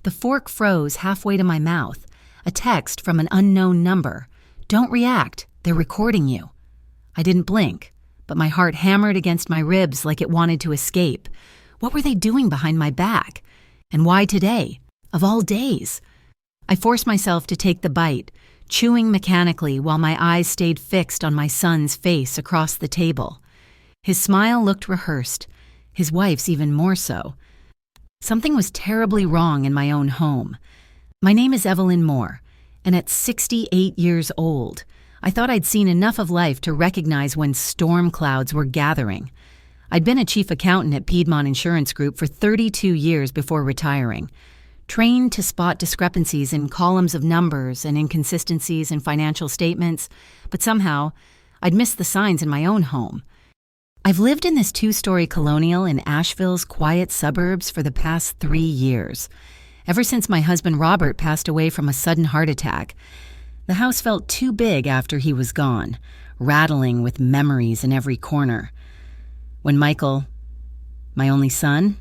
The fork froze halfway to my mouth. A text from an unknown number. "Don't react. They're recording you." I didn't blink, but my heart hammered against my ribs like it wanted to escape. What were they doing behind my back? And why today? Of all days? I forced myself to take the bite, chewing mechanically while my eyes stayed fixed on my son's face across the table. His smile looked rehearsed, his wife's even more so. Something was terribly wrong in my own home. My name is Evelyn Moore, and at 68 years old, I thought I'd seen enough of life to recognize when storm clouds were gathering. I'd been a chief accountant at Piedmont Insurance Group for 32 years before retiring, trained to spot discrepancies in columns of numbers and inconsistencies in financial statements, but somehow I'd missed the signs in my own home. I've lived in this 2-story colonial in Asheville's quiet suburbs for the past 3 years. Ever since my husband Robert passed away from a sudden heart attack, the house felt too big after he was gone, rattling with memories in every corner. When Michael, my only son,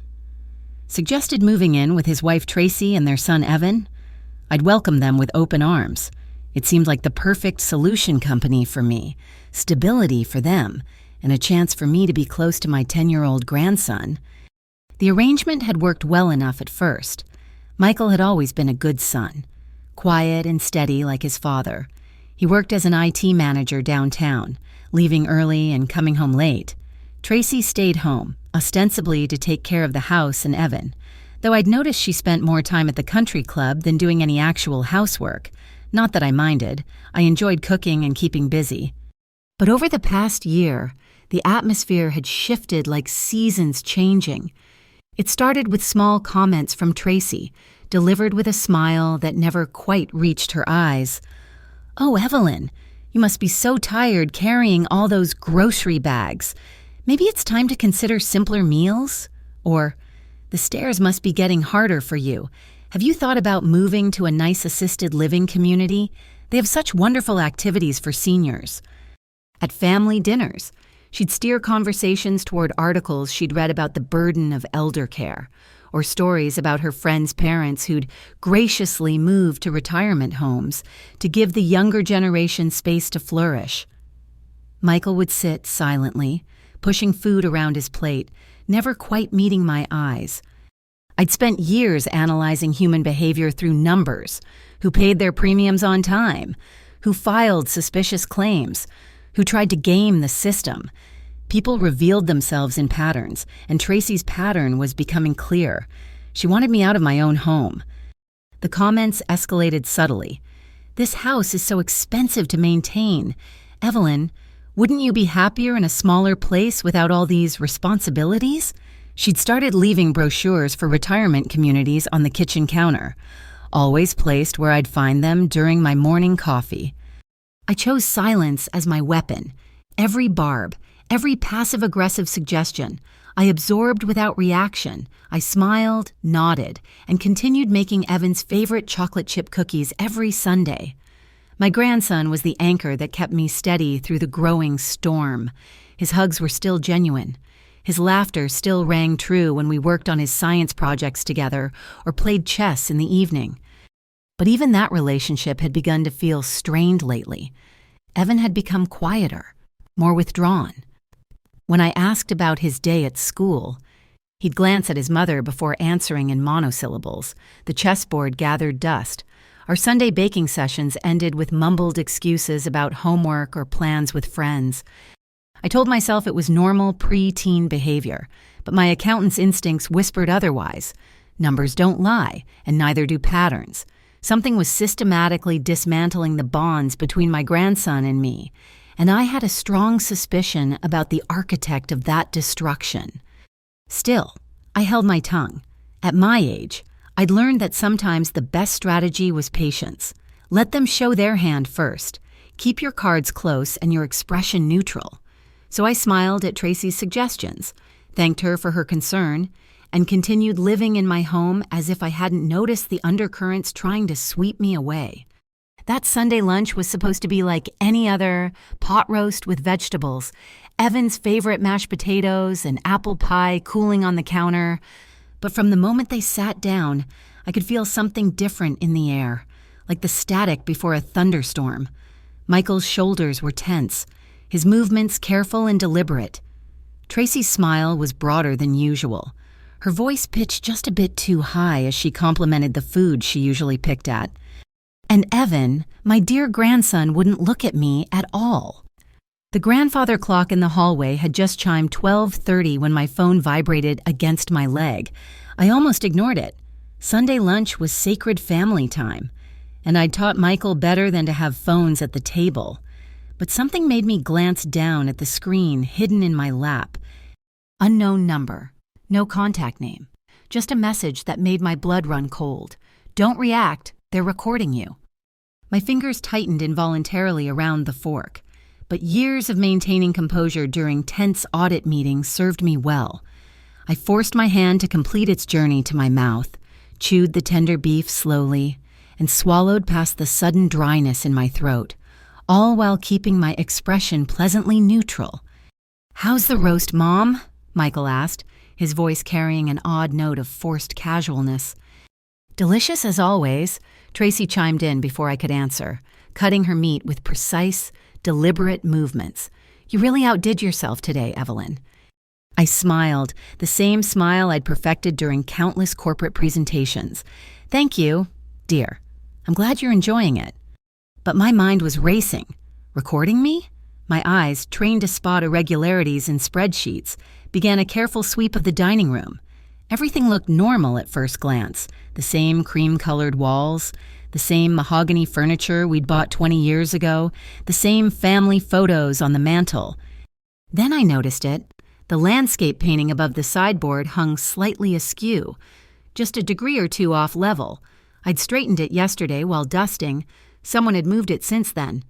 suggested moving in with his wife Tracy and their son Evan, I'd welcome them with open arms. It seemed like the perfect solution company for me, stability for them, and a chance for me to be close to my 10-year-old grandson. The arrangement had worked well enough at first. Michael had always been a good son, quiet and steady like his father. He worked as an IT manager downtown, leaving early and coming home late. Tracy stayed home, ostensibly to take care of the house and Evan, though I'd noticed she spent more time at the country club than doing any actual housework. Not that I minded. I enjoyed cooking and keeping busy. But over the past year, the atmosphere had shifted like seasons changing. It started with small comments from Tracy, delivered with a smile that never quite reached her eyes. "Oh, Evelyn, you must be so tired carrying all those grocery bags. Maybe it's time to consider simpler meals?" Or, "The stairs must be getting harder for you. Have you thought about moving to a nice assisted living community? They have such wonderful activities for seniors." At family dinners, she'd steer conversations toward articles she'd read about the burden of elder care, or stories about her friends' parents who'd graciously moved to retirement homes to give the younger generation space to flourish. Michael would sit silently, pushing food around his plate, never quite meeting my eyes. I'd spent years analyzing human behavior through numbers: who paid their premiums on time, who filed suspicious claims, who tried to game the system. People revealed themselves in patterns, and Tracy's pattern was becoming clear. She wanted me out of my own home. The comments escalated subtly. "This house is so expensive to maintain. Evelyn, wouldn't you be happier in a smaller place without all these responsibilities?" She'd started leaving brochures for retirement communities on the kitchen counter, always placed where I'd find them during my morning coffee. I chose silence as my weapon. Every barb, every passive-aggressive suggestion, I absorbed without reaction. I smiled, nodded, and continued making Evan's favorite chocolate chip cookies every Sunday. My grandson was the anchor that kept me steady through the growing storm. His hugs were still genuine. His laughter still rang true when we worked on his science projects together or played chess in the evening. But even that relationship had begun to feel strained lately. Evan had become quieter, more withdrawn. When I asked about his day at school, he'd glance at his mother before answering in monosyllables. The chessboard gathered dust. Our Sunday baking sessions ended with mumbled excuses about homework or plans with friends. I told myself it was normal pre-teen behavior, but my accountant's instincts whispered otherwise. Numbers don't lie, and neither do patterns. Something was systematically dismantling the bonds between my grandson and me, and I had a strong suspicion about the architect of that destruction. Still, I held my tongue. At my age, I'd learned that sometimes the best strategy was patience. Let them show their hand first. Keep your cards close and your expression neutral. So I smiled at Tracy's suggestions, thanked her for her concern, and continued living in my home as if I hadn't noticed the undercurrents trying to sweep me away. That Sunday lunch was supposed to be like any other: pot roast with vegetables, Evan's favorite mashed potatoes, and apple pie cooling on the counter. But from the moment they sat down, I could feel something different in the air, like the static before a thunderstorm. Michael's shoulders were tense, his movements careful and deliberate. Tracy's smile was broader than usual. Her voice pitched just a bit too high as she complimented the food she usually picked at. And Evan, my dear grandson, wouldn't look at me at all. The grandfather clock in the hallway had just chimed 12:30 when my phone vibrated against my leg. I almost ignored it. Sunday lunch was sacred family time, and I'd taught Michael better than to have phones at the table. But something made me glance down at the screen hidden in my lap. Unknown number. No contact name. Just a message that made my blood run cold. Don't react. They're recording you. My fingers tightened involuntarily around the fork. But years of maintaining composure during tense audit meetings served me well. I forced my hand to complete its journey to my mouth, chewed the tender beef slowly, and swallowed past the sudden dryness in my throat, all while keeping my expression pleasantly neutral. "How's the roast, Mom?" Michael asked, his voice carrying an odd note of forced casualness. "Delicious as always," Tracy chimed in before I could answer, cutting her meat with precise, deliberate movements. "You really outdid yourself today, Evelyn." I smiled, the same smile I'd perfected during countless corporate presentations. "Thank you, dear. I'm glad you're enjoying it." But my mind was racing. Recording me? My eyes, trained to spot irregularities in spreadsheets, began a careful sweep of the dining room. Everything looked normal at first glance. The same cream-colored walls, the same mahogany furniture we'd bought 20 years ago, the same family photos on the mantel. Then I noticed it. The landscape painting above the sideboard hung slightly askew, just a degree or two off level. I'd straightened it yesterday while dusting. Someone had moved it since then.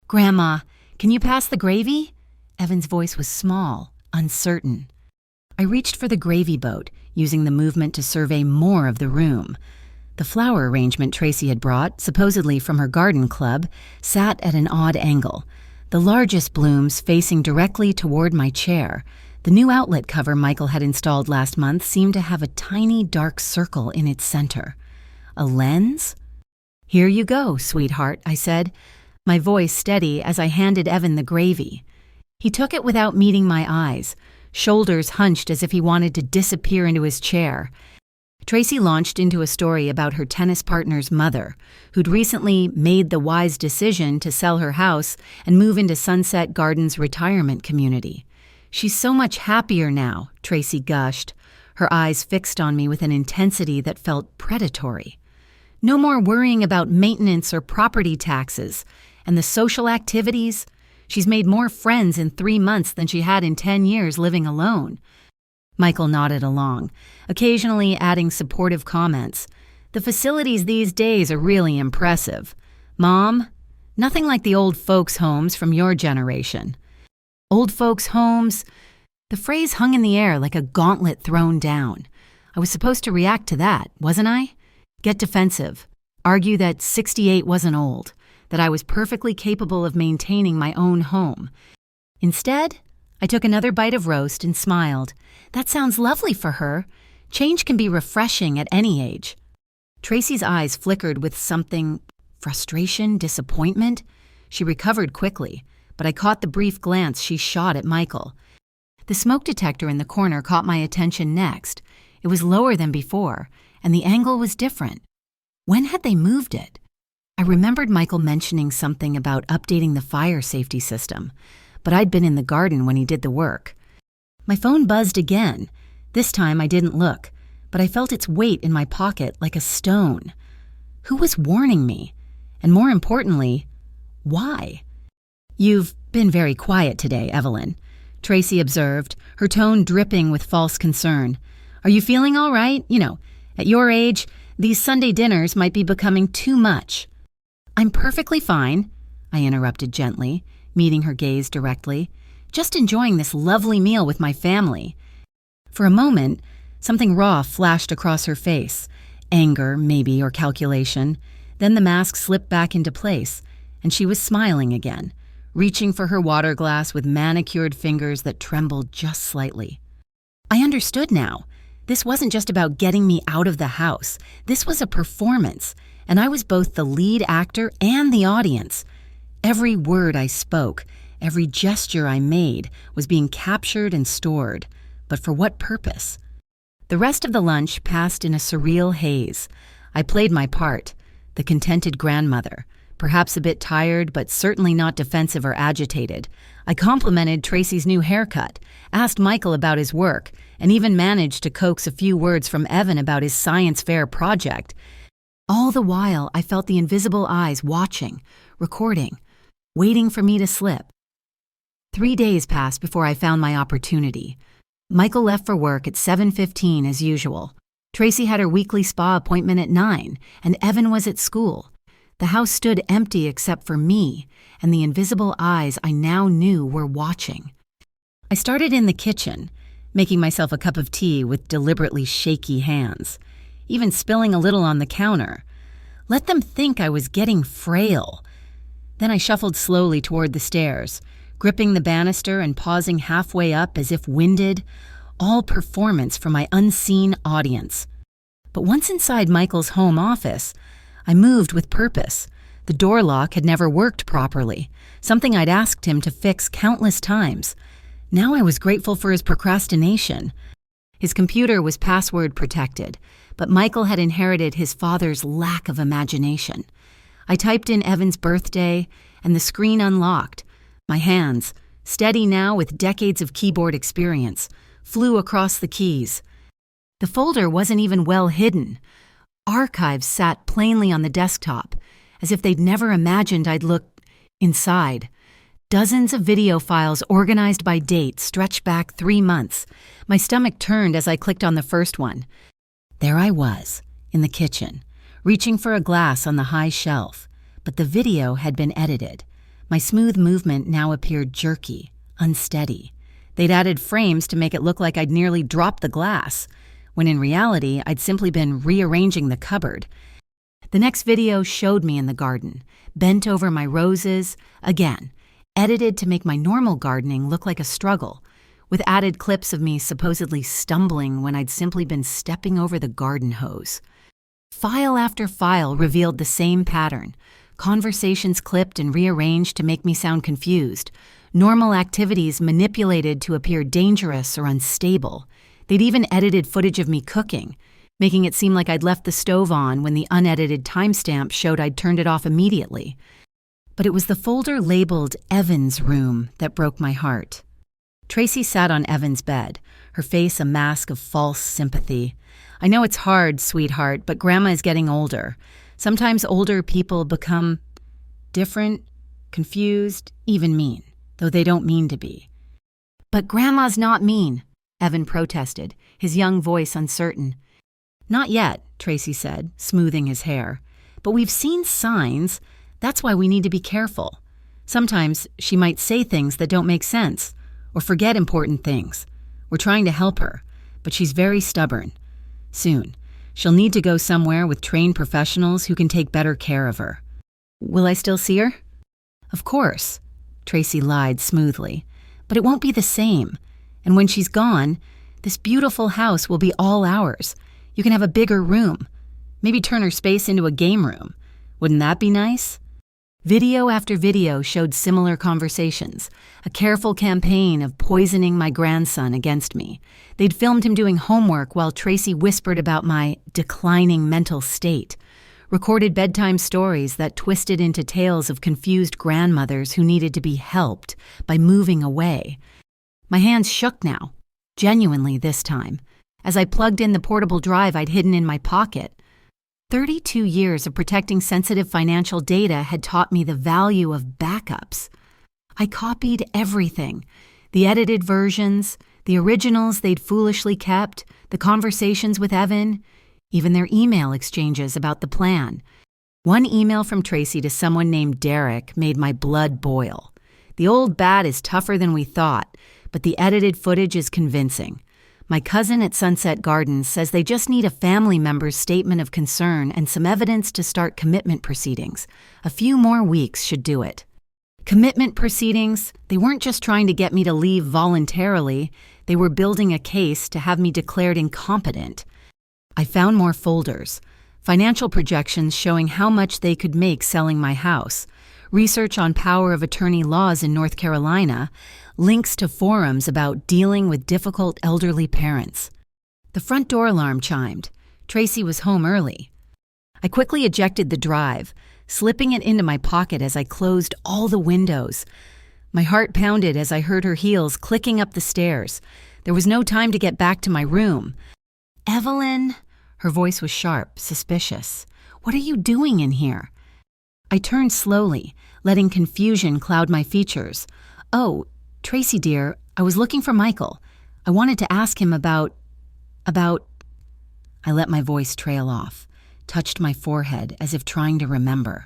"Grandma, can you pass the gravy?" Evan's voice was small, uncertain. I reached for the gravy boat, using the movement to survey more of the room. The flower arrangement Tracy had brought, supposedly from her garden club, sat at an odd angle, the largest blooms facing directly toward my chair. The new outlet cover Michael had installed last month seemed to have a tiny dark circle in its center. A lens? "Here you go, sweetheart," I said, my voice steady as I handed Evan the gravy. He took it without meeting my eyes, shoulders hunched as if he wanted to disappear into his chair. Tracy launched into a story about her tennis partner's mother, who'd recently made the wise decision to sell her house and move into Sunset Gardens' retirement community. "She's so much happier now," Tracy gushed, her eyes fixed on me with an intensity that felt predatory. "No more worrying about maintenance or property taxes, and the social activities. She's made more friends in 3 months than she had in 10 years living alone." Michael nodded along, occasionally adding supportive comments. "The facilities these days are really impressive. Mom, nothing like the old folks' homes from your generation." Old folks' homes? The phrase hung in the air like a gauntlet thrown down. I was supposed to react to that, wasn't I? Get defensive, argue that 68 wasn't old, that I was perfectly capable of maintaining my own home. Instead, I took another bite of roast and smiled. "That sounds lovely for her. Change can be refreshing at any age." Tracy's eyes flickered with something, frustration, disappointment. She recovered quickly, but I caught the brief glance she shot at Michael. The smoke detector in the corner caught my attention next. It was lower than before, and the angle was different. When had they moved it? I remembered Michael mentioning something about updating the fire safety system, but I'd been in the garden when he did the work. My phone buzzed again. This time I didn't look, but I felt its weight in my pocket like a stone. Who was warning me? And more importantly, why? "You've been very quiet today, Evelyn," Tracy observed, her tone dripping with false concern. "Are you feeling all right? At your age, these Sunday dinners might be becoming too much." "I'm perfectly fine," I interrupted gently, meeting her gaze directly. "Just enjoying this lovely meal with my family." For a moment, something raw flashed across her face. Anger, maybe, or calculation. Then the mask slipped back into place, and she was smiling again, reaching for her water glass with manicured fingers that trembled just slightly. I understood now. This wasn't just about getting me out of the house. This was a performance, and I was both the lead actor and the audience. Every word I spoke, every gesture I made was being captured and stored. But for what purpose? The rest of the lunch passed in a surreal haze. I played my part, the contented grandmother, perhaps a bit tired, but certainly not defensive or agitated. I complimented Tracy's new haircut, asked Michael about his work, and even managed to coax a few words from Evan about his science fair project. All the while, I felt the invisible eyes watching, recording, waiting for me to slip. 3 days passed before I found my opportunity. Michael left for work at 7:15 as usual. Tracy had her weekly spa appointment at 9, and Evan was at school. The house stood empty except for me, and the invisible eyes I now knew were watching. I started in the kitchen, making myself a cup of tea with deliberately shaky hands, even spilling a little on the counter. Let them think I was getting frail. Then I shuffled slowly toward the stairs, gripping the banister and pausing halfway up as if winded, all performance for my unseen audience. But once inside Michael's home office, I moved with purpose. The door lock had never worked properly, something I'd asked him to fix countless times. Now I was grateful for his procrastination. His computer was password protected, but Michael had inherited his father's lack of imagination. I typed in Evan's birthday, and the screen unlocked. My hands, steady now with decades of keyboard experience, flew across the keys. The folder wasn't even well hidden. Archives sat plainly on the desktop, as if they'd never imagined I'd look inside. Dozens of video files organized by date stretched back 3 months. My stomach turned as I clicked on the first one. There I was, in the kitchen, reaching for a glass on the high shelf, but the video had been edited. My smooth movement now appeared jerky, unsteady. They'd added frames to make it look like I'd nearly dropped the glass, when in reality I'd simply been rearranging the cupboard. The next video showed me in the garden, bent over my roses, again, edited to make my normal gardening look like a struggle, with added clips of me supposedly stumbling when I'd simply been stepping over the garden hose. File after file revealed the same pattern, conversations clipped and rearranged to make me sound confused, normal activities manipulated to appear dangerous or unstable. They'd even edited footage of me cooking, making it seem like I'd left the stove on when the unedited timestamp showed I'd turned it off immediately. But it was the folder labeled Evan's room that broke my heart. Tracy sat on Evan's bed, her face a mask of false sympathy. I know it's hard, sweetheart, but Grandma is getting older. Sometimes older people become different, confused, even mean, though they don't mean to be. But Grandma's not mean, Evan protested, his young voice uncertain. Not yet, Tracy said, smoothing his hair. But we've seen signs. That's why we need to be careful. Sometimes she might say things that don't make sense, or forget important things. We're trying to help her, but she's very stubborn. Soon, she'll need to go somewhere with trained professionals who can take better care of her. Will I still see her? Of course, Tracy lied smoothly. But it won't be the same. And when she's gone, this beautiful house will be all ours. You can have a bigger room. Maybe turn her space into a game room. Wouldn't that be nice? Video after video showed similar conversations, a careful campaign of poisoning my grandson against me. They'd filmed him doing homework while Tracy whispered about my declining mental state, recorded bedtime stories that twisted into tales of confused grandmothers who needed to be helped by moving away. My hands shook now, genuinely this time, as I plugged in the portable drive I'd hidden in my pocket. 32 years of protecting sensitive financial data had taught me the value of backups. I copied everything, the edited versions, the originals they'd foolishly kept, the conversations with Evan, even their email exchanges about the plan. One email from Tracy to someone named Derek made my blood boil. The old bat is tougher than we thought, but the edited footage is convincing. My cousin at Sunset Gardens says they just need a family member's statement of concern and some evidence to start commitment proceedings. A few more weeks should do it. Commitment proceedings, they weren't just trying to get me to leave voluntarily. They were building a case to have me declared incompetent. I found more folders, financial projections showing how much they could make selling my house, research on power of attorney laws in North Carolina, links to forums about dealing with difficult elderly parents. The front door alarm chimed. Tracy was home early. I quickly ejected the drive, slipping it into my pocket as I closed all the windows. My heart pounded as I heard her heels clicking up the stairs. There was no time to get back to my room. "Evelyn," her voice was sharp, suspicious. "What are you doing in here?" I turned slowly, letting confusion cloud my features. "Oh, Tracy dear, I was looking for Michael. I wanted to ask him about... I let my voice trail off, touched my forehead as if trying to remember.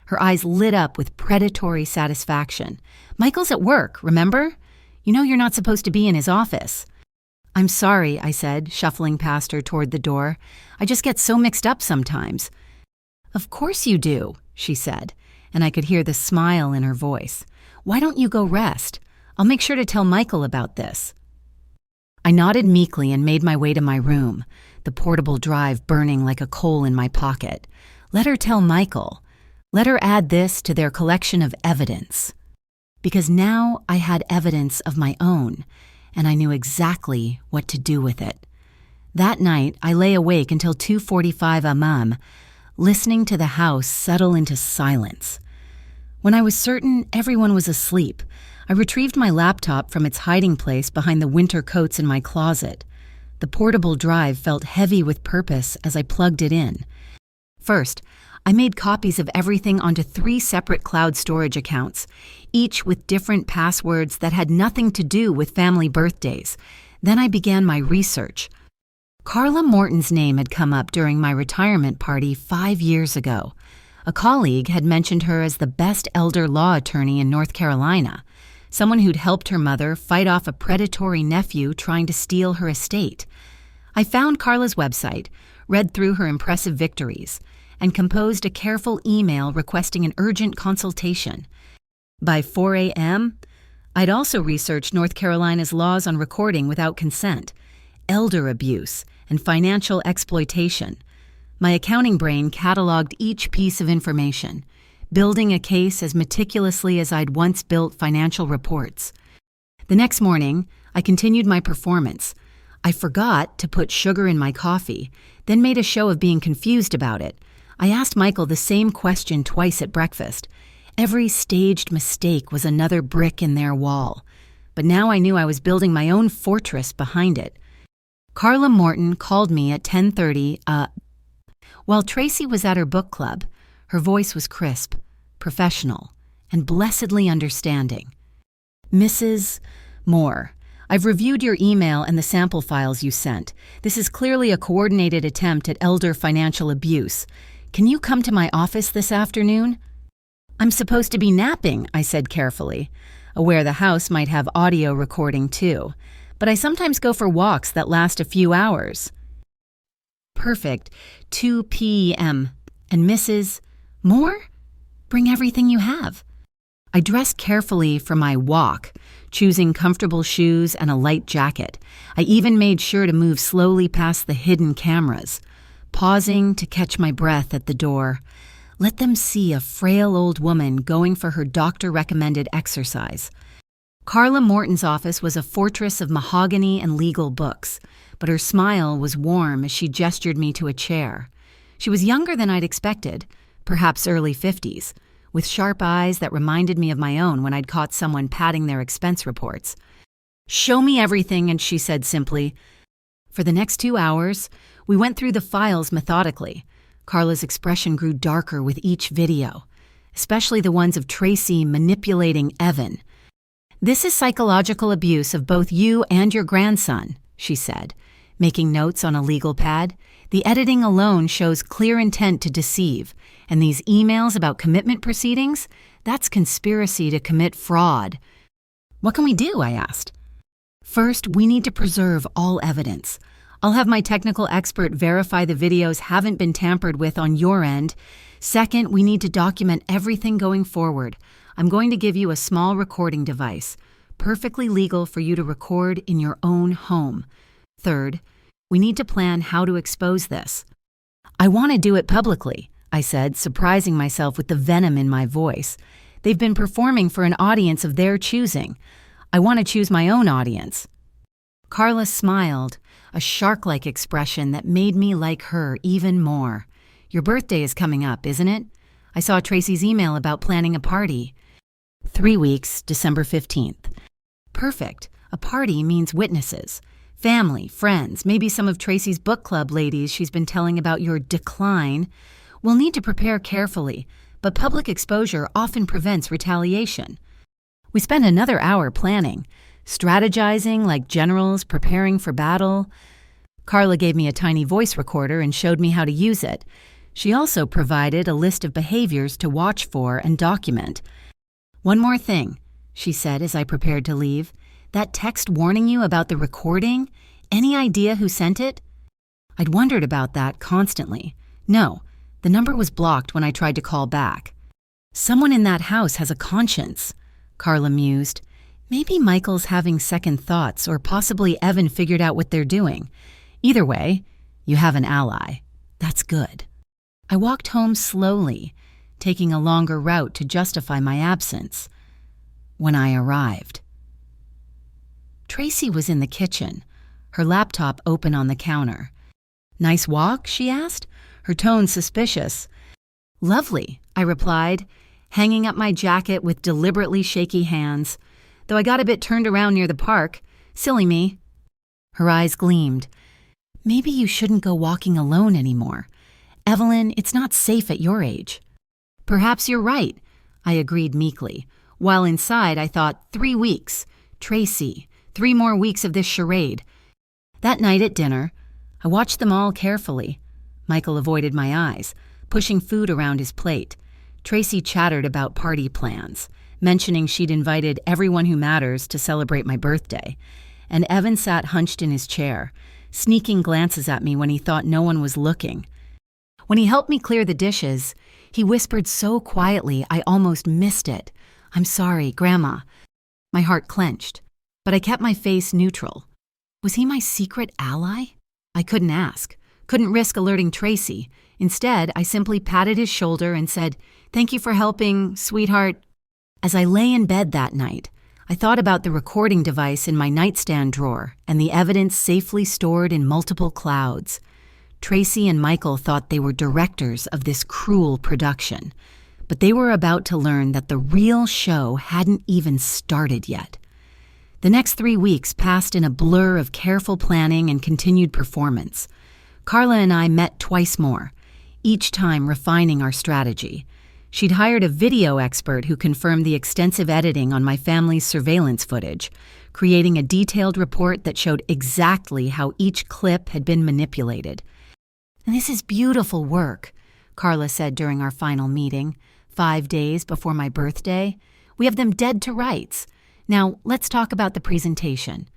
Her eyes lit up with predatory satisfaction. "Michael's at work, remember? You know you're not supposed to be in his office." "I'm sorry," I said, shuffling past her toward the door. "I just get so mixed up sometimes." "Of course you do," she said, and I could hear the smile in her voice. "Why don't you go rest? I'll make sure to tell Michael about this." I nodded meekly and made my way to my room, the portable drive burning like a coal in my pocket. Let her tell Michael. Let her add this to their collection of evidence. Because now I had evidence of my own, and I knew exactly what to do with it. That night, I lay awake until 2:45 a.m., listening to the house settle into silence. When I was certain everyone was asleep, I retrieved my laptop from its hiding place behind the winter coats in my closet. The portable drive felt heavy with purpose as I plugged it in. First, I made copies of everything onto 3 separate cloud storage accounts, each with different passwords that had nothing to do with family birthdays. Then I began my research. Carla Morton's name had come up during my retirement party 5 years ago. A colleague had mentioned her as the best elder law attorney in North Carolina, someone who'd helped her mother fight off a predatory nephew trying to steal her estate. I found Carla's website, read through her impressive victories, and composed a careful email requesting an urgent consultation. By 4 a.m., I'd also researched North Carolina's laws on recording without consent, elder abuse, and financial exploitation. My accounting brain cataloged each piece of information, building a case as meticulously as I'd once built financial reports. The next morning, I continued my performance. I forgot to put sugar in my coffee, then made a show of being confused about it. I asked Michael the same question twice at breakfast. Every staged mistake was another brick in their wall. But now I knew I was building my own fortress behind it. Carla Morton called me at 10:30, while Tracy was at her book club. Her voice was crisp, professional, and blessedly understanding. "Mrs. Moore, I've reviewed your email and the sample files you sent. This is clearly a coordinated attempt at elder financial abuse. Can you come to my office this afternoon?" "I'm supposed to be napping," I said carefully, aware the house might have audio recording too, but I sometimes go for walks that last a few hours. "Perfect. 2 p.m. And Mrs. Moore? Bring everything you have." I dressed carefully for my walk, choosing comfortable shoes and a light jacket. I even made sure to move slowly past the hidden cameras, pausing to catch my breath at the door. Let them see a frail old woman going for her doctor-recommended exercise. Carla Morton's office was a fortress of mahogany and legal books, but her smile was warm as she gestured me to a chair. She was younger than I'd expected, perhaps early 50s, with sharp eyes that reminded me of my own when I'd caught someone padding their expense reports. "Show me everything," and she said simply. For the next 2 hours, we went through the files methodically. Carla's expression grew darker with each video, especially the ones of Tracy manipulating Evan. "This is psychological abuse of both you and your grandson," she said, making notes on a legal pad. "The editing alone shows clear intent to deceive, and these emails about commitment proceedings, that's conspiracy to commit fraud." "What can we do?" I asked. "First, we need to preserve all evidence. I'll have my technical expert verify the videos haven't been tampered with on your end. Second, we need to document everything going forward. I'm going to give you a small recording device. perfectly legal for you to record in your own home. Third, we need to plan how to expose this. I want to do it publicly, I said, surprising myself with the venom in my voice. They've been performing for an audience of their choosing. I want to choose my own audience. Carla smiled, a shark-like expression that made me like her even more. Your birthday is coming up, isn't it? I saw Tracy's email about planning a party. 3 weeks, December 15th. Perfect. A party means witnesses. Family, friends, maybe some of Tracy's book club ladies she's been telling about your decline. We'll need to prepare carefully, but public exposure often prevents retaliation. We spent another hour planning, strategizing like generals preparing for battle. Carla gave me a tiny voice recorder and showed me how to use it. She also provided a list of behaviors to watch for and document. One more thing, she said as I prepared to leave. That text warning you about the recording? Any idea who sent it? I'd wondered about that constantly. No, the number was blocked when I tried to call back. Someone in that house has a conscience, Carla mused. Maybe Michael's having second thoughts, or possibly Evan figured out what they're doing. Either way, you have an ally. That's good. I walked home slowly, taking a longer route to justify my absence. When I arrived, Tracy was in the kitchen, her laptop open on the counter. Nice walk, she asked, her tone suspicious. Lovely, I replied, hanging up my jacket with deliberately shaky hands, though I got a bit turned around near the park. Silly me. Her eyes gleamed. Maybe you shouldn't go walking alone anymore. Evelyn, it's not safe at your age. Perhaps you're right, I agreed meekly, while inside I thought 3 weeks. Tracy, 3 more weeks of this charade. That night at dinner, I watched them all carefully. Michael avoided my eyes, pushing food around his plate. Tracy chattered about party plans, mentioning she'd invited everyone who matters to celebrate my birthday. And Evan sat hunched in his chair, sneaking glances at me when he thought no one was looking. When he helped me clear the dishes, he whispered so quietly I almost missed it. I'm sorry, Grandma. My heart clenched, but I kept my face neutral. Was he my secret ally? I couldn't ask, couldn't risk alerting Tracy. Instead, I simply patted his shoulder and said, "Thank you for helping, sweetheart." As I lay in bed that night, I thought about the recording device in my nightstand drawer and the evidence safely stored in multiple clouds. Tracy and Michael thought they were directors of this cruel production, but they were about to learn that the real show hadn't even started yet. The next 3 weeks passed in a blur of careful planning and continued performance. Carla and I met twice more, each time refining our strategy. She'd hired a video expert who confirmed the extensive editing on my family's surveillance footage, creating a detailed report that showed exactly how each clip had been manipulated. "This is beautiful work," Carla said during our final meeting, 5 days before my birthday. "We have them dead to rights. Now, let's talk about the presentation."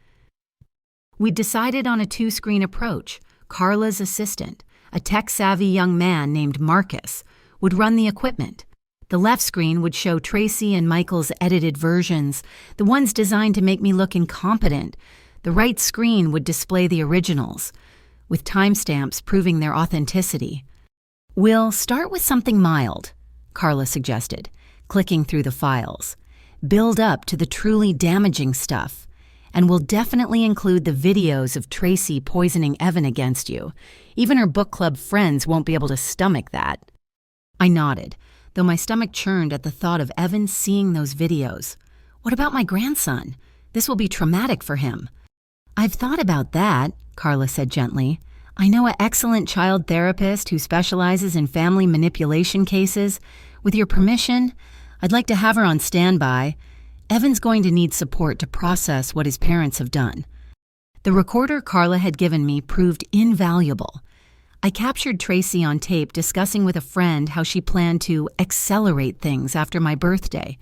We decided on a 2-screen approach. Carla's assistant, a tech-savvy young man named Marcus, would run the equipment. The left screen would show Tracy and Michael's edited versions, the ones designed to make me look incompetent. The right screen would display the originals, with timestamps proving their authenticity. "We'll start with something mild," Carla suggested, clicking through the files. "Build up to the truly damaging stuff, and we'll definitely include the videos of Tracy poisoning Evan against you. Even her book club friends won't be able to stomach that." I nodded, though my stomach churned at the thought of Evan seeing those videos. What about my grandson? This will be traumatic for him. "I've thought about that," Carla said gently. "I know an excellent child therapist who specializes in family manipulation cases. With your permission, I'd like to have her on standby. Evan's going to need support to process what his parents have done." The recorder Carla had given me proved invaluable. I captured Tracy on tape discussing with a friend how she planned to accelerate things after my birthday.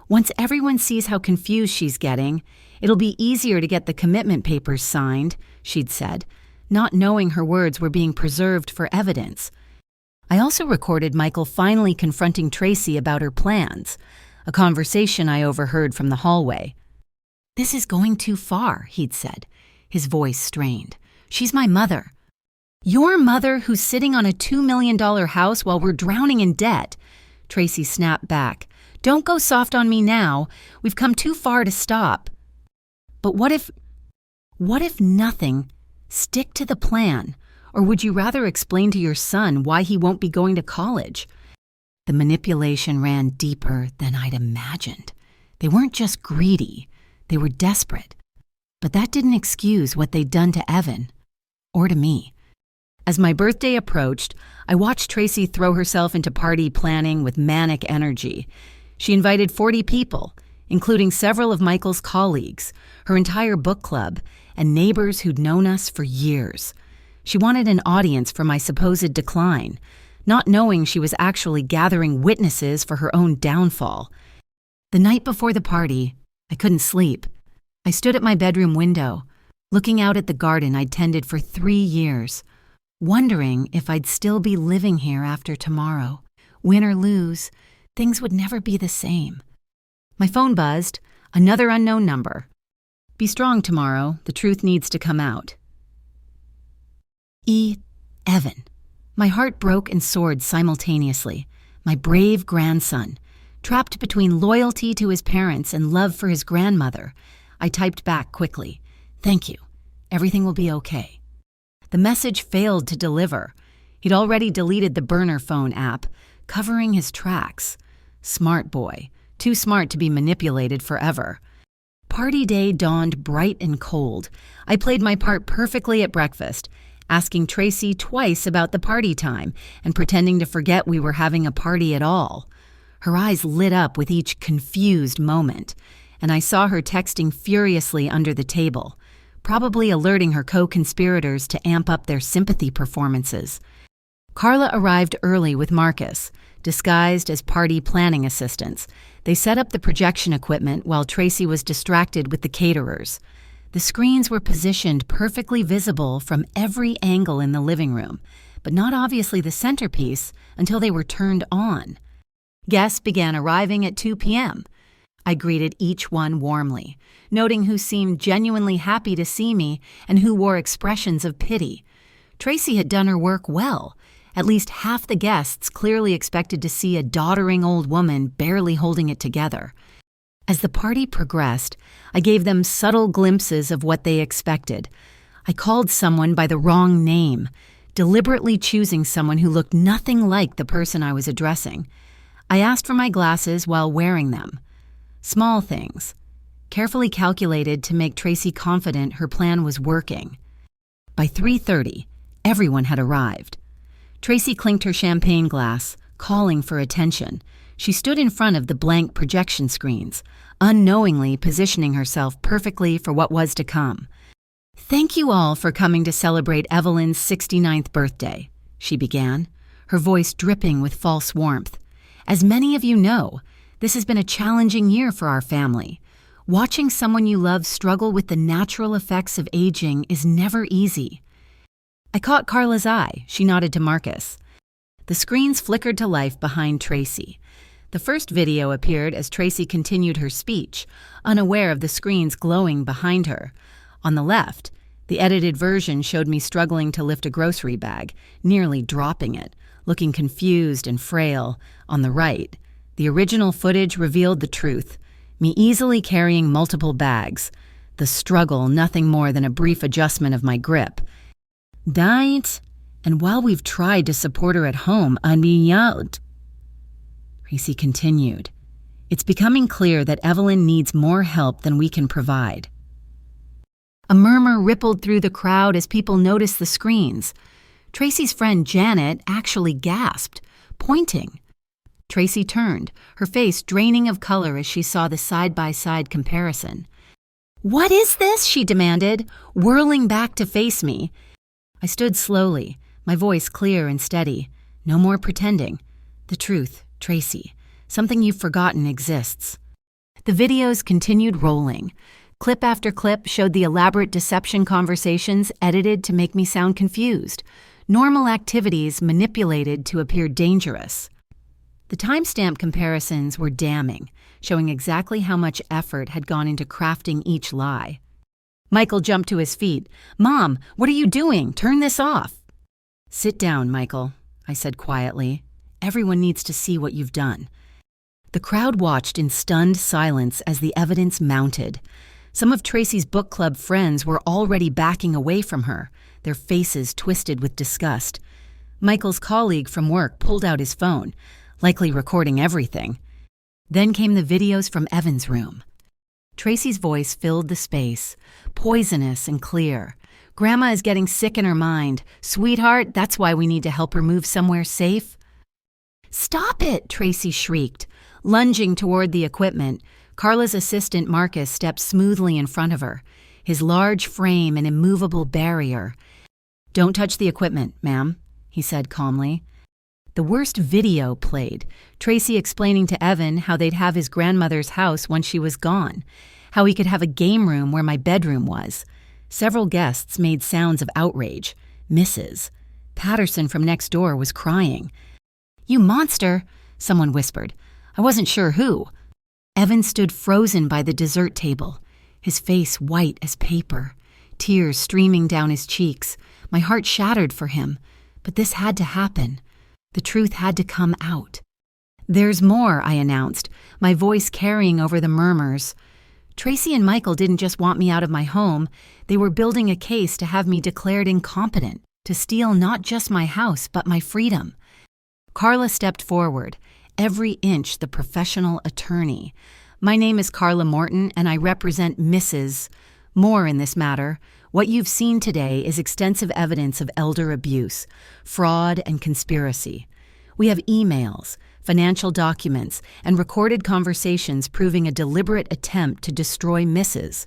Once everyone sees how confused she's getting, it'll be easier to get the commitment papers signed, she'd said, not knowing her words were being preserved for evidence. I also recorded Michael finally confronting Tracy about her plans, a conversation I overheard from the hallway. "This is going too far," he'd said, his voice strained. "She's my mother." "Your mother who's sitting on a $2 million house while we're drowning in debt?" Tracy snapped back. "Don't go soft on me now. We've come too far to stop." "But what if nothing? Stick to the plan. Or would you rather explain to your son why he won't be going to college?" The manipulation ran deeper than I'd imagined. They weren't just greedy, they were desperate. But that didn't excuse what they'd done to Evan, or to me. As my birthday approached, I watched Tracy throw herself into party planning with manic energy. She invited 40 people, including several of Michael's colleagues, her entire book club, and neighbors who'd known us for years. She wanted an audience for my supposed decline, not knowing she was actually gathering witnesses for her own downfall. The night before the party, I couldn't sleep. I stood at my bedroom window, looking out at the garden I'd tended for 3 years, wondering if I'd still be living here after tomorrow. Win or lose, things would never be the same. My phone buzzed, another unknown number. "Be strong tomorrow, the truth needs to come out." Evan. My heart broke and soared simultaneously. My brave grandson, trapped between loyalty to his parents and love for his grandmother. I typed back quickly, "Thank you. Everything will be okay." The message failed to deliver. He'd already deleted the burner phone app, covering his tracks. Smart boy, too smart to be manipulated forever. Party day dawned bright and cold. I played my part perfectly at breakfast, asking Tracy twice about the party time and pretending to forget we were having a party at all. Her eyes lit up with each confused moment, and I saw her texting furiously under the table, probably alerting her co-conspirators to amp up their sympathy performances. Carla arrived early with Marcus, disguised as party planning assistants. They set up the projection equipment while Tracy was distracted with the caterers. The screens were positioned perfectly visible from every angle in the living room, but not obviously the centerpiece until they were turned on. Guests began arriving at 2 p.m. I greeted each one warmly, noting who seemed genuinely happy to see me and who wore expressions of pity. Tracy had done her work well. At least half the guests clearly expected to see a doddering old woman barely holding it together. As the party progressed, I gave them subtle glimpses of what they expected. I called someone by the wrong name, deliberately choosing someone who looked nothing like the person I was addressing. I asked for my glasses while wearing them. Small things, carefully calculated to make Tracy confident her plan was working. By 3:30, everyone had arrived. Tracy clinked her champagne glass, calling for attention. She stood in front of the blank projection screens, unknowingly positioning herself perfectly for what was to come. "Thank you all for coming to celebrate Evelyn's 69th birthday," she began, her voice dripping with false warmth. "As many of you know, this has been a challenging year for our family. Watching someone you love struggle with the natural effects of aging is never easy." I caught Carla's eye. She nodded to Marcus. The screens flickered to life behind Tracy. The first video appeared as Tracy continued her speech, unaware of the screens glowing behind her. On the left, the edited version showed me struggling to lift a grocery bag, nearly dropping it, looking confused and frail. On the right, the original footage revealed the truth, me easily carrying multiple bags. The struggle, nothing more than a brief adjustment of my grip. "Diet, and while we've tried to support her at home, Tracy continued, "It's becoming clear that Evelyn needs more help than we can provide." A murmur rippled through the crowd as people noticed the screens. Tracy's friend Janet actually gasped, pointing. Tracy turned, her face draining of color as she saw the side-by-side comparison. "What is this?" she demanded, whirling back to face me. I stood slowly, my voice clear and steady. "No more pretending. The truth, Tracy. Something you've forgotten exists." The videos continued rolling. Clip after clip showed the elaborate deception conversations edited to make me sound confused. Normal activities manipulated to appear dangerous. The timestamp comparisons were damning, showing exactly how much effort had gone into crafting each lie. Michael jumped to his feet. "Mom, what are you doing? Turn this off." "Sit down, Michael," I said quietly. "Everyone needs to see what you've done." The crowd watched in stunned silence as the evidence mounted. Some of Tracy's book club friends were already backing away from her, their faces twisted with disgust. Michael's colleague from work pulled out his phone, likely recording everything. Then came the videos from Evan's room. Tracy's voice filled the space, poisonous and clear. "Grandma is getting sick in her mind. Sweetheart, that's why we need to help her move somewhere safe." "Stop it!" Tracy shrieked. Lunging toward the equipment, Carla's assistant Marcus stepped smoothly in front of her, his large frame an immovable barrier. "Don't touch the equipment, ma'am," he said calmly. The worst video played, Tracy explaining to Evan how they'd have his grandmother's house once she was gone, how he could have a game room where my bedroom was. Several guests made sounds of outrage. Mrs. Patterson from next door was crying. "You monster," someone whispered. I wasn't sure who. Evan stood frozen by the dessert table, his face white as paper, tears streaming down his cheeks. My heart shattered for him, but this had to happen. The truth had to come out. "There's more," I announced, my voice carrying over the murmurs. Tracy and Michael didn't just want me out of my home, they were building a case to have me declared incompetent, to steal not just my house, but my freedom. Carla stepped forward, every inch the professional attorney. "My name is Carla Morton, and I represent Mrs. More in this matter. What you've seen today is extensive evidence of elder abuse, fraud, and conspiracy. We have emails, financial documents, and recorded conversations proving a deliberate attempt to destroy Mrs.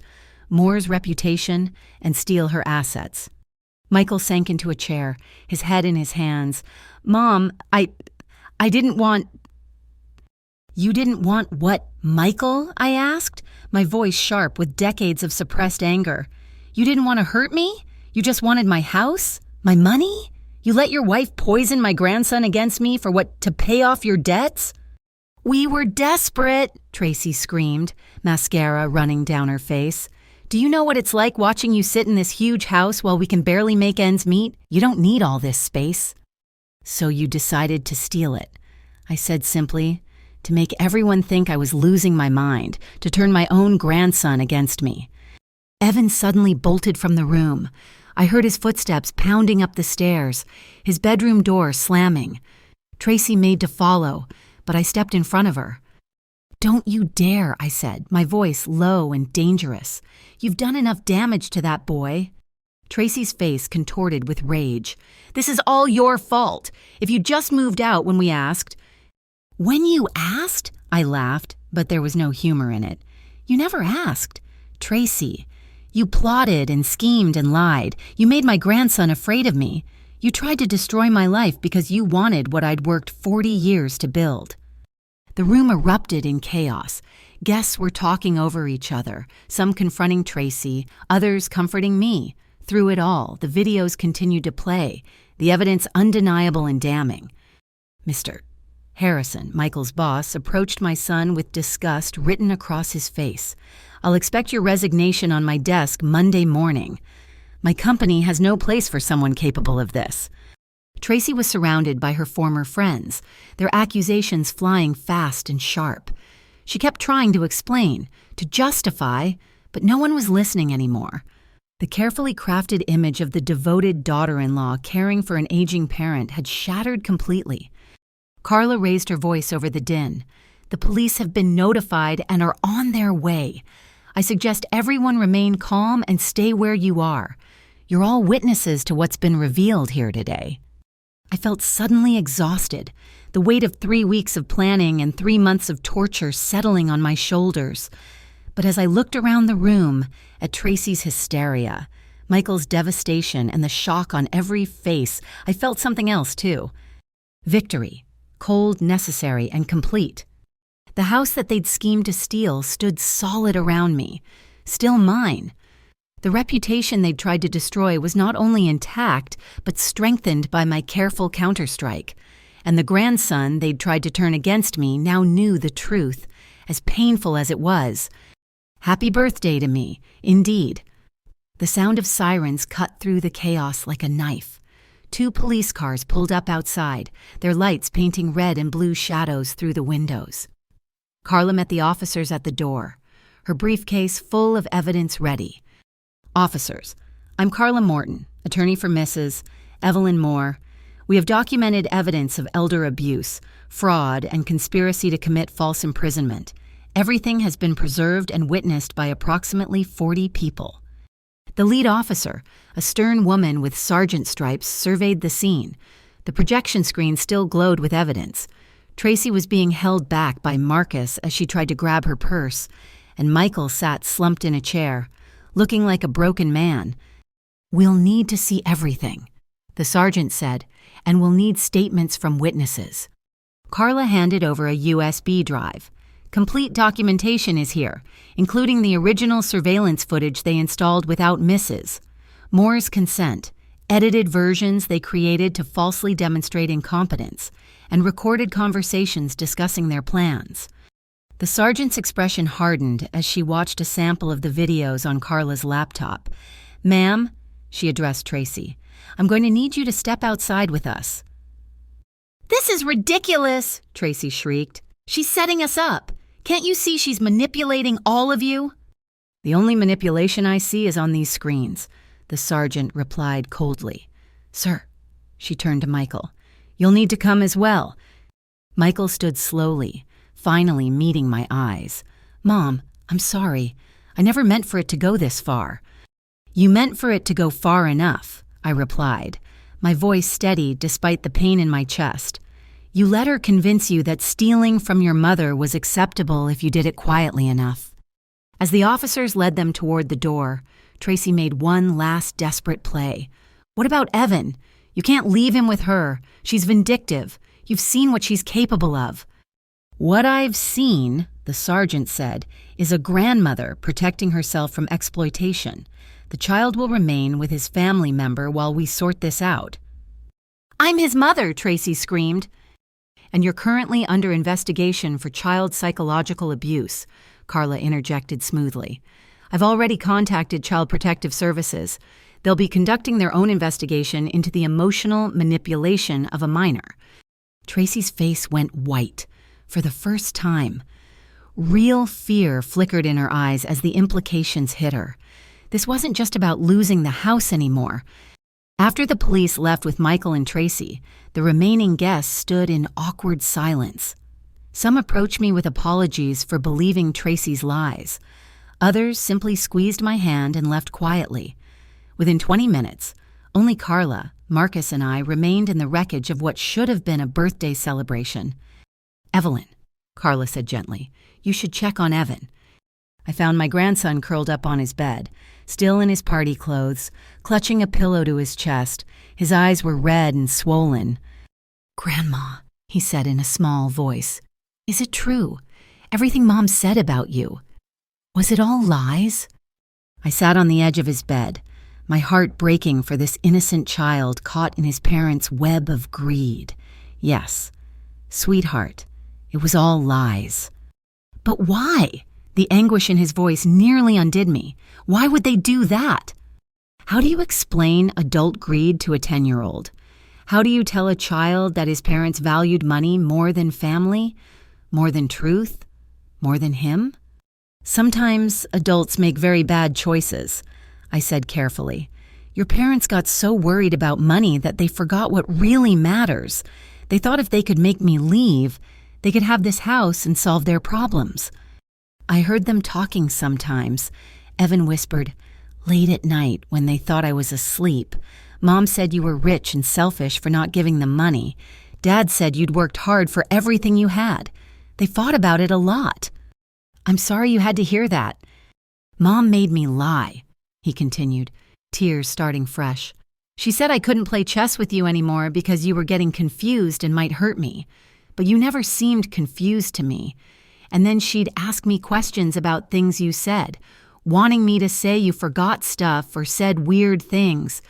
Moore's reputation and steal her assets." Michael sank into a chair, his head in his hands. "Mom, I didn't want—" "You didn't want what, Michael?" I asked, my voice sharp with decades of suppressed anger. "You didn't want to hurt me? You just wanted my house? My money? You let your wife poison my grandson against me for what, to pay off your debts?" "We were desperate," Tracy screamed, mascara running down her face. "Do you know what it's like watching you sit in this huge house while we can barely make ends meet? You don't need all this space." "So you decided to steal it," I said simply, "to make everyone think I was losing my mind, to turn my own grandson against me." Evan suddenly bolted from the room. I heard his footsteps pounding up the stairs, his bedroom door slamming. Tracy made to follow, but I stepped in front of her. "Don't you dare," I said, my voice low and dangerous. "You've done enough damage to that boy." Tracy's face contorted with rage. "This is all your fault. If you just moved out when we asked—" "When you asked?" I laughed, but there was no humor in it. "You never asked. Tracy, you plotted and schemed and lied. You made my grandson afraid of me. You tried to destroy my life because you wanted what I'd worked 40 years to build." The room erupted in chaos. Guests were talking over each other, some confronting Tracy, others comforting me. Through it all, the videos continued to play, the evidence undeniable and damning. Mr. Harrison, Michael's boss, approached my son with disgust written across his face. "I'll expect your resignation on my desk Monday morning. My company has no place for someone capable of this." Tracy was surrounded by her former friends, their accusations flying fast and sharp. She kept trying to explain, to justify, but no one was listening anymore. The carefully crafted image of the devoted daughter-in-law caring for an aging parent had shattered completely. Carla raised her voice over the din. "The police have been notified and are on their way. I suggest everyone remain calm and stay where you are. You're all witnesses to what's been revealed here today." I felt suddenly exhausted, the weight of 3 weeks of planning and 3 months of torture settling on my shoulders. But as I looked around the room, at Tracy's hysteria, Michael's devastation, and the shock on every face, I felt something else too. Victory, cold, necessary, and complete. The house that they'd schemed to steal stood solid around me, still mine. The reputation they'd tried to destroy was not only intact, but strengthened by my careful counterstrike. and the grandson they'd tried to turn against me now knew the truth, as painful as it was. Happy birthday to me, indeed. The sound of sirens cut through the chaos like a knife. 2 police cars pulled up outside, their lights painting red and blue shadows through the windows. Carla met the officers at the door, her briefcase full of evidence ready. Officers, I'm Carla Morton, attorney for Mrs. Evelyn Moore. We have documented evidence of elder abuse, fraud, and conspiracy to commit false imprisonment. Everything has been preserved and witnessed by approximately 40 people. The lead officer, a stern woman with sergeant stripes, surveyed the scene. The projection screen still glowed with evidence. Tracy was being held back by Marcus as she tried to grab her purse, and Michael sat slumped in a chair, looking like a broken man. We'll need to see everything, the sergeant said, and we'll need statements from witnesses. Carla handed over a USB drive. Complete documentation is here, including the original surveillance footage they installed without misses, Moore's consent, edited versions they created to falsely demonstrate incompetence, and recorded conversations discussing their plans. The sergeant's expression hardened as she watched a sample of the videos on Carla's laptop. "Ma'am," she addressed Tracy, "I'm going to need you to step outside with us." "This is ridiculous," Tracy shrieked. "She's setting us up. Can't you see she's manipulating all of you?" "The only manipulation I see is on these screens," the sergeant replied coldly. "Sir," she turned to Michael, "you'll need to come as well." Michael stood slowly, finally meeting my eyes. "Mom, I'm sorry. I never meant for it to go this far." "You meant for it to go far enough," I replied, my voice steady despite the pain in my chest. "You let her convince you that stealing from your mother was acceptable if you did it quietly enough." As the officers led them toward the door, Tracy made one last desperate play. "What about Evan? You can't leave him with her. She's vindictive. You've seen what she's capable of." "What I've seen," the sergeant said, "is a grandmother protecting herself from exploitation. The child will remain with his family member while we sort this out." "I'm his mother," Tracy screamed. "And you're currently under investigation for child psychological abuse," Carla interjected smoothly. "I've already contacted Child Protective Services. They'll be conducting their own investigation into the emotional manipulation of a minor." Tracy's face went white for the first time. Real fear flickered in her eyes as the implications hit her. This wasn't just about losing the house anymore. After the police left with Michael and Tracy, the remaining guests stood in awkward silence. Some approached me with apologies for believing Tracy's lies. Others simply squeezed my hand and left quietly. Within 20 minutes, only Carla, Marcus, and I remained in the wreckage of what should have been a birthday celebration. "Evelyn," Carla said gently, "you should check on Evan." I found my grandson curled up on his bed, still in his party clothes, clutching a pillow to his chest. His eyes were red and swollen. "Grandma," he said in a small voice, "is it true? Everything Mom said about you? Was it all lies?" I sat on the edge of his bed, my heart breaking for this innocent child caught in his parents' web of greed. "Yes, sweetheart, it was all lies." "But why?" The anguish in his voice nearly undid me. Why would they do that? How do you explain adult greed to a 10-year-old? How do you tell a child that his parents valued money more than family, more than truth, more than him? "Sometimes adults make very bad choices," I said carefully. "Your parents got so worried about money that they forgot what really matters. They thought if they could make me leave, they could have this house and solve their problems." I heard them talking sometimes. Evan whispered, "Late at night when they thought I was asleep. Mom said you were rich and selfish for not giving them money. Dad said you'd worked hard for everything you had. They fought about it a lot." "I'm sorry you had to hear that." "Mom made me lie," he continued, tears starting fresh. "She said I couldn't play chess with you anymore because you were getting confused and might hurt me. But you never seemed confused to me. And then she'd ask me questions about things you said, wanting me to say you forgot stuff or said weird things.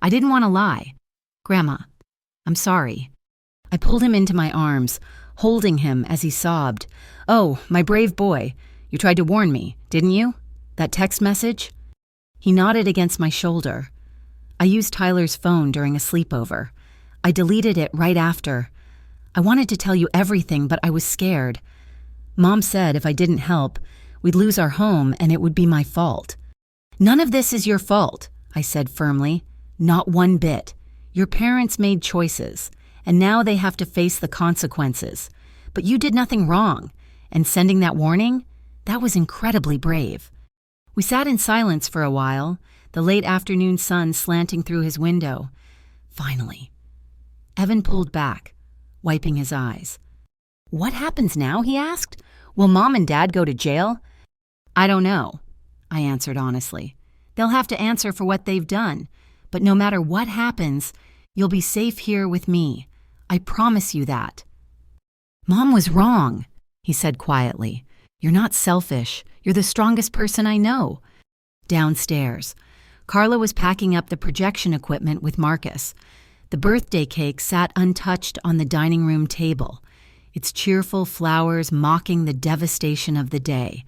I didn't want to lie. Grandma, I'm sorry. I pulled him into my arms, holding him as he sobbed. "Oh, my brave boy. You tried to warn me, didn't you? That text message?" He nodded against my shoulder. "I used Tyler's phone during a sleepover. I deleted it right after. I wanted to tell you everything, but I was scared. Mom said if I didn't help, we'd lose our home and it would be my fault." "None of this is your fault," I said firmly. "Not one bit. Your parents made choices, and now they have to face the consequences. But you did nothing wrong, and sending that warning, that was incredibly brave." We sat in silence for a while, the late afternoon sun slanting through his window. Finally, Evan pulled back, wiping his eyes. "What happens now?" he asked. "Will Mom and Dad go to jail?" "I don't know," I answered honestly. "They'll have to answer for what they've done, but no matter what happens, you'll be safe here with me. I promise you that." "Mom was wrong," he said quietly. "You're not selfish. You're the strongest person I know." Downstairs, Carla was packing up the projection equipment with Marcus. The birthday cake sat untouched on the dining room table, its cheerful flowers mocking the devastation of the day.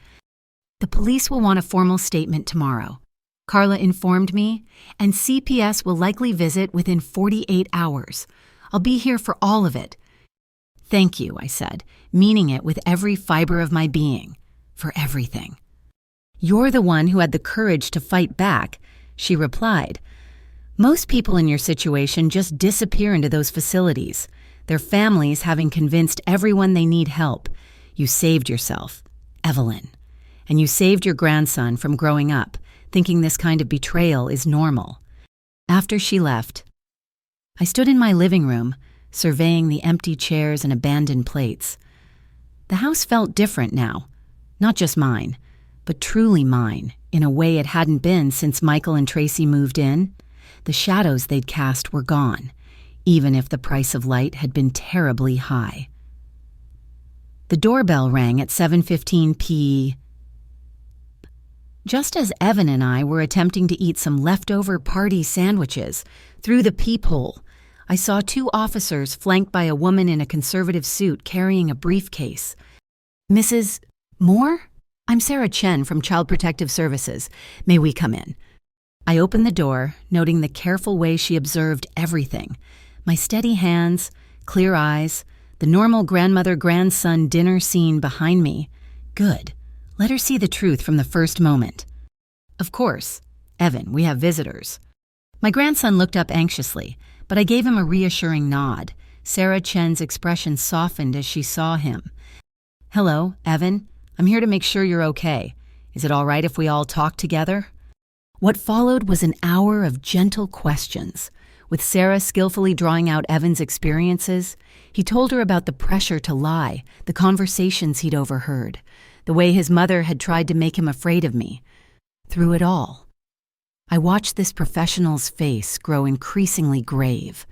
"The police will want a formal statement tomorrow," Carla informed me, "and CPS will likely visit within 48 hours. I'll be here for all of it." "Thank you," I said, meaning it with every fiber of my being, for everything. "You're the one who had the courage to fight back," she replied. "Most people in your situation just disappear into those facilities, their families having convinced everyone they need help. You saved yourself, Evelyn. And you saved your grandson from growing up, thinking this kind of betrayal is normal." After she left, I stood in my living room, surveying the empty chairs and abandoned plates. The house felt different now, not just mine, but truly mine, in a way it hadn't been since Michael and Tracy moved in. The shadows they'd cast were gone, even if the price of light had been terribly high. The doorbell rang at 7:15 p.m. Just as Evan and I were attempting to eat some leftover party sandwiches, through the peephole, I saw two officers flanked by a woman in a conservative suit carrying a briefcase. "Mrs. Moore? I'm Sarah Chen from Child Protective Services. May we come in?" I opened the door, noting the careful way she observed everything. My steady hands, clear eyes, the normal grandmother-grandson dinner scene behind me. Good. Let her see the truth from the first moment. "Of course. Evan, we have visitors." My grandson looked up anxiously, but I gave him a reassuring nod. Sarah Chen's expression softened as she saw him. "Hello, Evan. I'm here to make sure you're okay. Is it all right if we all talk together?" What followed was an hour of gentle questions. With Sarah skillfully drawing out Evan's experiences, he told her about the pressure to lie, the conversations he'd overheard, the way his mother had tried to make him afraid of me. Through it all, I watched this professional's face grow increasingly grave.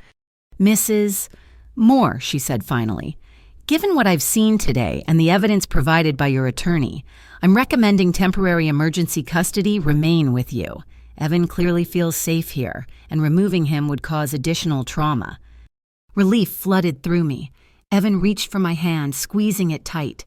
"Mrs. Moore," she said finally, "given what I've seen today and the evidence provided by your attorney, I'm recommending temporary emergency custody remain with you. Evan clearly feels safe here, and removing him would cause additional trauma." Relief flooded through me. Evan reached for my hand, squeezing it tight.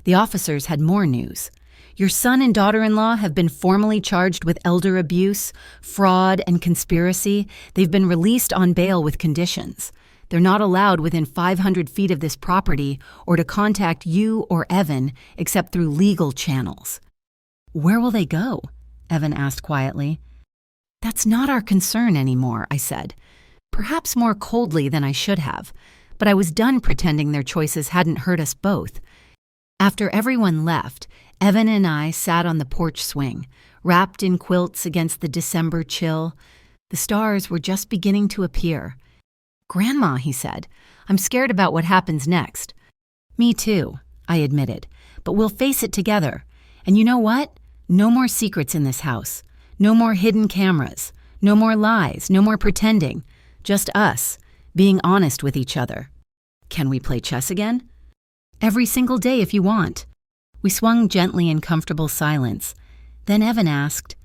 The officers had more news. "Your son and daughter-in-law have been formally charged with elder abuse, fraud, and conspiracy. They've been released on bail with conditions. They're not allowed within 500 feet of this property or to contact you or Evan except through legal channels." "Where will they go?" Evan asked quietly. "That's not our concern anymore," I said, perhaps more coldly than I should have, but I was done pretending their choices hadn't hurt us both. After everyone left, Evan and I sat on the porch swing, wrapped in quilts against the December chill. The stars were just beginning to appear. "Grandma," he said, "I'm scared about what happens next." "Me too," I admitted, "but we'll face it together. And you know what? No more secrets in this house. No more hidden cameras. No more lies. No more pretending. Just us, being honest with each other. Can we play chess again?" "Every single day if you want." We swung gently in comfortable silence. Then Evan asked,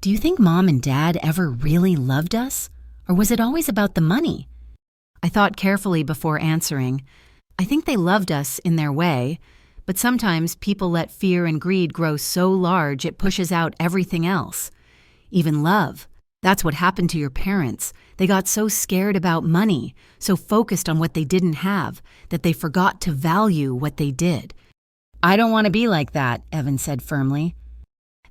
"Do you think Mom and Dad ever really loved us? Or was it always about the money?" I thought carefully before answering. I think they loved us in their way, but sometimes people let fear and greed grow so large it pushes out everything else. Even love. That's what happened to your parents. They got so scared about money, so focused on what they didn't have, that they forgot to value what they did. I don't want to be like that, Evan said firmly.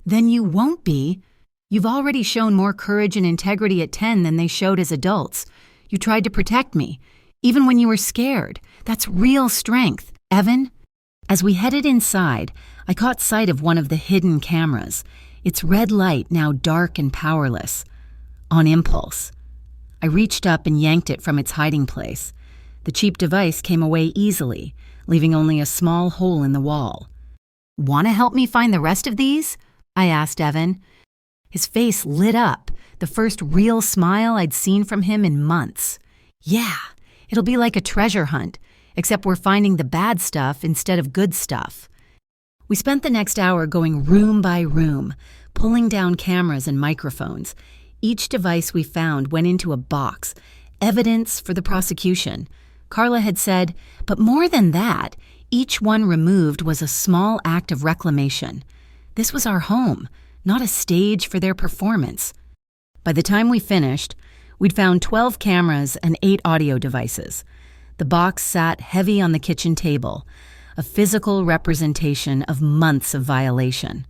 Then you won't be. You've already shown more courage and integrity at 10 than they showed as adults. You tried to protect me, even when you were scared. That's real strength, Evan. As we headed inside, I caught sight of one of the hidden cameras, its red light now dark and powerless. On impulse, I reached up and yanked it from its hiding place. The cheap device came away easily, leaving only a small hole in the wall. Want to help me find the rest of these? I asked Evan. His face lit up, the first real smile I'd seen from him in months. Yeah, it'll be like a treasure hunt, except we're finding the bad stuff instead of good stuff. We spent the next hour going room by room, pulling down cameras and microphones. Each device we found went into a box, evidence for the prosecution. Carla had said, but more than that, each one removed was a small act of reclamation. This was our home, not a stage for their performance. By the time we finished, we'd found 12 cameras and 8 audio devices. The box sat heavy on the kitchen table, a physical representation of months of violation.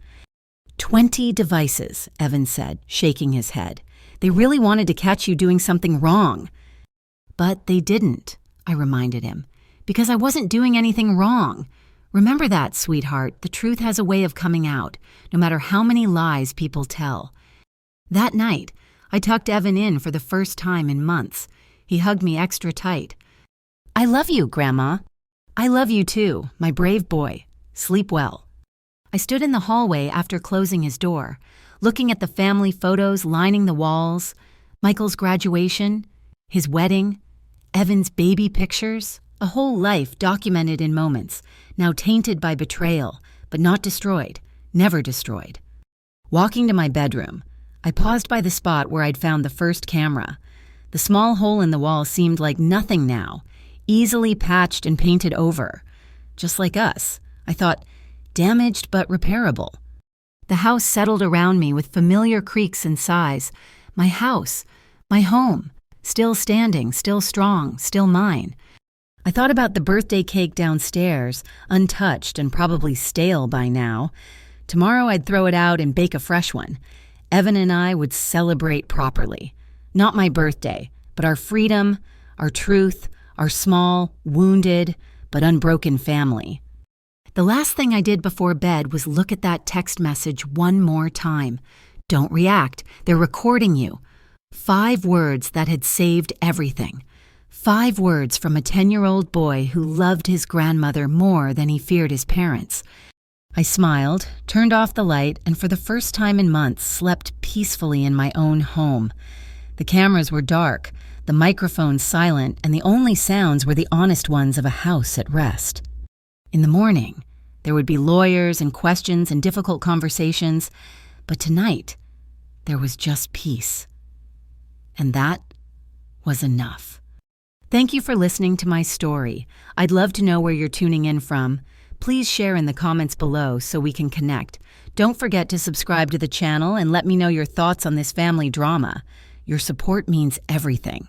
20 devices, Evan said, shaking his head. They really wanted to catch you doing something wrong. But they didn't, I reminded him, because I wasn't doing anything wrong. Remember that, sweetheart. The truth has a way of coming out, no matter how many lies people tell. That night, I tucked Evan in for the first time in months. He hugged me extra tight. I love you, Grandma. I love you too, my brave boy. Sleep well. I stood in the hallway after closing his door, looking at the family photos lining the walls, Michael's graduation, his wedding, Evan's baby pictures, a whole life documented in moments, now tainted by betrayal, but not destroyed, never destroyed. Walking to my bedroom, I paused by the spot where I'd found the first camera. The small hole in the wall seemed like nothing now, easily patched and painted over. Just like us, I thought, damaged but repairable. The house settled around me with familiar creaks and sighs. My house, my home, still standing, still strong, still mine. I thought about the birthday cake downstairs, untouched and probably stale by now. Tomorrow I'd throw it out and bake a fresh one. Evan and I would celebrate properly. Not my birthday, but our freedom, our truth, our small, wounded, but unbroken family. The last thing I did before bed was look at that text message one more time. Don't react. They're recording you. 5 words that had saved everything. 5 words from a 10-year-old boy who loved his grandmother more than he feared his parents. I smiled, turned off the light, and for the first time in months slept peacefully in my own home. The cameras were dark, the microphones silent, and the only sounds were the honest ones of a house at rest. In the morning, there would be lawyers and questions and difficult conversations, but tonight, there was just peace. And that was enough. Thank you for listening to my story. I'd love to know where you're tuning in from. Please share in the comments below so we can connect. Don't forget to subscribe to the channel and let me know your thoughts on this family drama. Your support means everything.